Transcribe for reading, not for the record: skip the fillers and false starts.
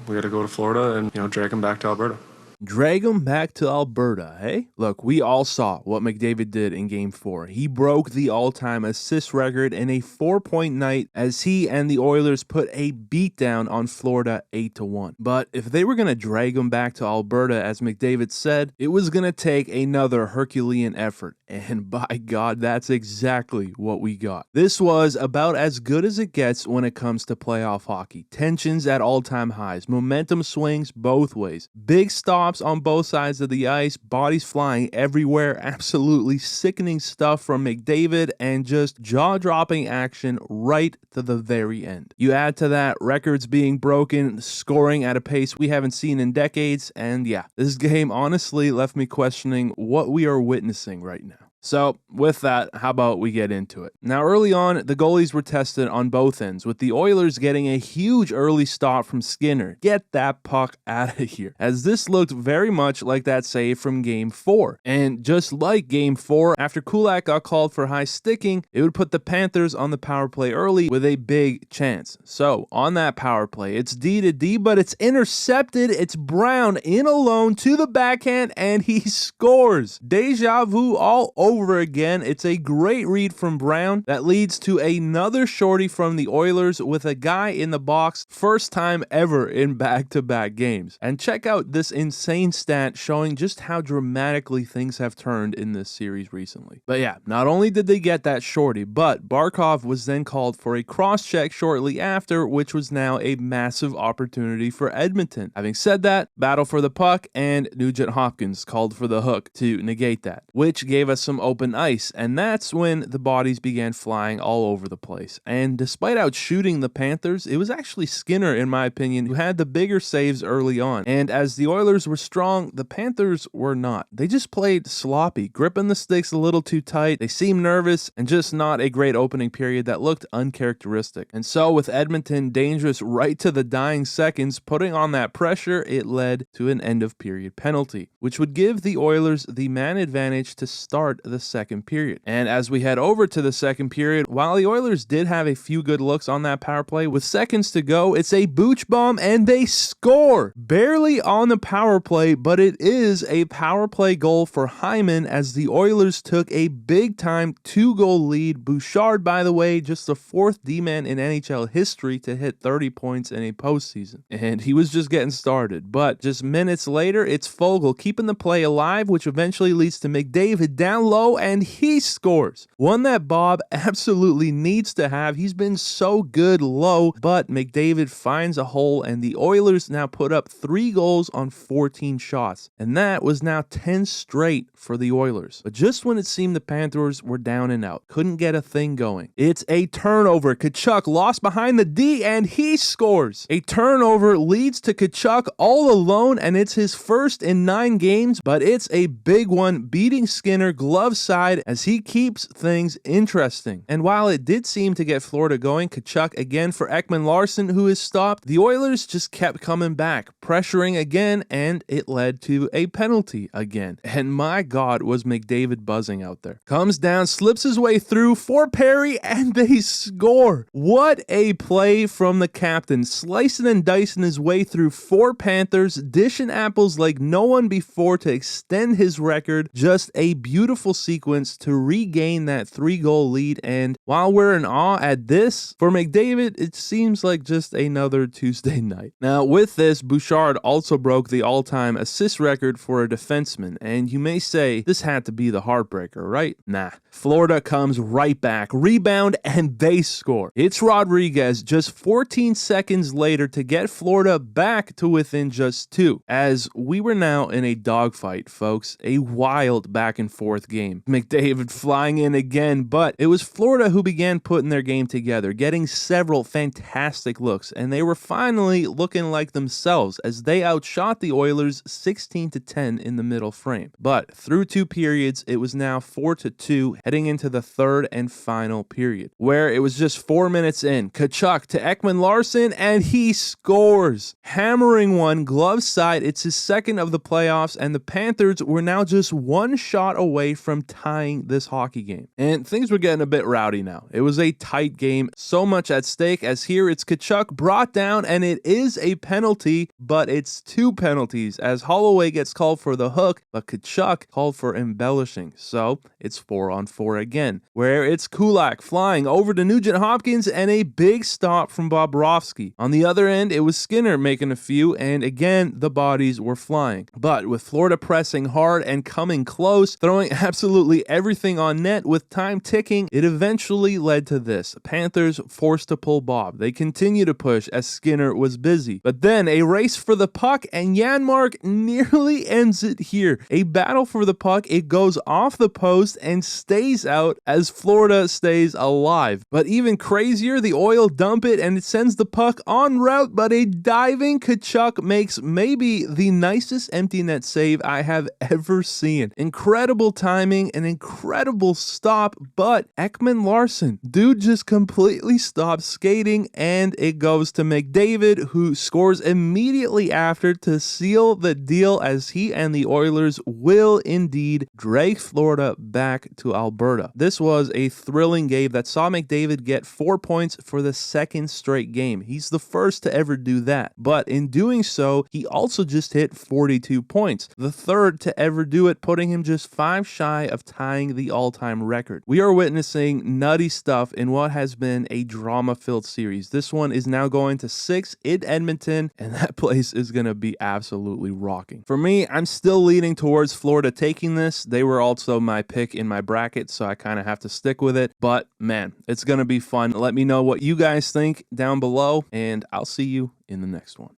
we got to go to Florida and, drag them back to Alberta. Drag him back to Alberta, hey? Look, we all saw what McDavid did in Game 4. He broke the all-time assist record in a 4-point night as he and the Oilers put a beatdown on Florida 8-1. But if they were going to drag him back to Alberta, as McDavid said, it was going to take another Herculean effort. And by God, that's exactly what we got. This was about as good as it gets when it comes to playoff hockey. Tensions at all-time highs, momentum swings both ways, big stops on both sides of the ice, bodies flying everywhere, absolutely sickening stuff from McDavid, and just jaw-dropping action right to the very end. You add to that records being broken, scoring at a pace we haven't seen in decades, and yeah, this game honestly left me questioning what we are witnessing right now. So, with that, how about we get into it? Now, early on, the goalies were tested on both ends, with the Oilers getting a huge early stop from Skinner. Get that puck out of here, as this looked very much like that save from Game 4. And just like Game 4, after Kulak got called for high sticking, it would put the Panthers on the power play early with a big chance. So, on that power play, it's D to D, but it's intercepted. It's Brown in alone to the backhand, and he scores. Deja vu all over again. It's a great read from Brown that leads to another shorty from the Oilers with a guy in the box, first time ever in back-to-back games. And check out this insane stat showing just how dramatically things have turned in this series recently. But yeah, not only did they get that shorty, but Barkov was then called for a cross-check shortly after, which was now a massive opportunity for Edmonton. Having said that, battle for the puck, and Nugent Hopkins called for the hook to negate that, which gave us some open ice, and that's when the bodies began flying all over the place. And despite outshooting the Panthers, it was actually Skinner, in my opinion, who had the bigger saves early on. And as the Oilers were strong, the Panthers were not. They just played sloppy, gripping the sticks a little too tight. They seemed nervous, and just not a great opening period that looked uncharacteristic. And so with Edmonton dangerous right to the dying seconds, putting on that pressure, it led to an end of period penalty, which would give the Oilers the man advantage to start the second period. And as we head over to the second period, while the Oilers did have a few good looks on that power play, with seconds to go, it's a Booch bomb and they score! Barely on the power play, but it is a power play goal for Hyman as the Oilers took a big time 2-goal lead. Bouchard, by the way, just the fourth D-man in NHL history to hit 30 points in a postseason. And he was just getting started. But just minutes later, it's Foegele keeping the play alive, which eventually leads to McDavid down low, and he scores. One that Bob absolutely needs to have. He's been so good low, but McDavid finds a hole, and the Oilers now put up 3 goals on 14 shots. And that was now 10 straight for the Oilers. But just when it seemed the Panthers were down and out, couldn't get a thing going, it's a turnover. Tkachuk lost behind the D, and he scores. A turnover leads to Tkachuk all alone, and it's his first in 9 games, but it's a big one, beating Skinner glove side as he keeps things interesting. And while it did seem to get Florida going, Tkachuk again for Ekman-Larsson, who is stopped, the Oilers just kept coming back, pressuring again, and it led to a penalty again. And my God, was McDavid buzzing out there. Comes down, slips his way through for Perry, and they score. What a play from the captain, slicing and dicing his way through 4 Panthers, dishing apples like no one before to extend his record. Just a beautiful sequence to regain that 3-goal lead. And while we're in awe at this, for McDavid, it seems like just another Tuesday night. Now, with this, Bouchard also broke the all-time assist record for a defenseman. And you may say, this had to be the heartbreaker, right? Nah. Florida comes right back, rebound, and they score. It's Rodriguez just 14 seconds later to get Florida back to within just 2, as we were now in a dogfight, folks. A wild back and forth game. McDavid flying in again, but it was Florida who began putting their game together, getting several fantastic looks, and they were finally looking like themselves as they outshot the Oilers 16-10 in the middle frame. But through 2 periods, it was now 4-2 heading into the third and final period, where it was just 4 minutes in. Tkachuk to Ekman-Larsson, and he scores. Hammering one glove side. It's his second of the playoffs. playoffs, and the Panthers were now just one shot away from tying this hockey game. And things were getting a bit rowdy now. It was a tight game, so much at stake, as here it's Tkachuk brought down, and it is a penalty, but it's 2 penalties, as Holloway gets called for the hook, but Tkachuk called for embellishing. So it's 4-on-4 again, where it's Kulak flying over to Nugent Hopkins and a big stop from Bobrovsky. On the other end, it was Skinner making a few, and again, the bodies were flying. But with Florida pressing hard and coming close, throwing absolutely everything on net with time ticking, it eventually led to this. Panthers forced to pull Bob. They continue to push as Skinner was busy. But then a race for the puck, and Janmark nearly ends it here. A battle for the puck, it goes off the post and stays out as Florida stays alive. But even crazier, the Oil dump it and it sends the puck en route, but a diving Tkachuk makes maybe the nicest empty net save I have ever seen. Incredible timing, an incredible stop, but Ekman-Larsson, dude just completely stops skating, and it goes to McDavid, who scores immediately after to seal the deal, as he and the Oilers will indeed drag Florida back to Alberta. This was a thrilling game that saw McDavid get 4 points for the second straight game. He's the first to ever do that, but in doing so, he also just hit 42 points, the third to ever do it, putting him just 5 shy of tying the all-time record. We are witnessing nutty stuff in what has been a drama-filled series. This one is now going to 6 in Edmonton, and that place is going to be absolutely rocking. For me, I'm still leaning towards Florida taking this. They were also my pick in my bracket, so I kind of have to stick with it. But man, it's going to be fun. Let me know what you guys think down below, and I'll see you in the next one.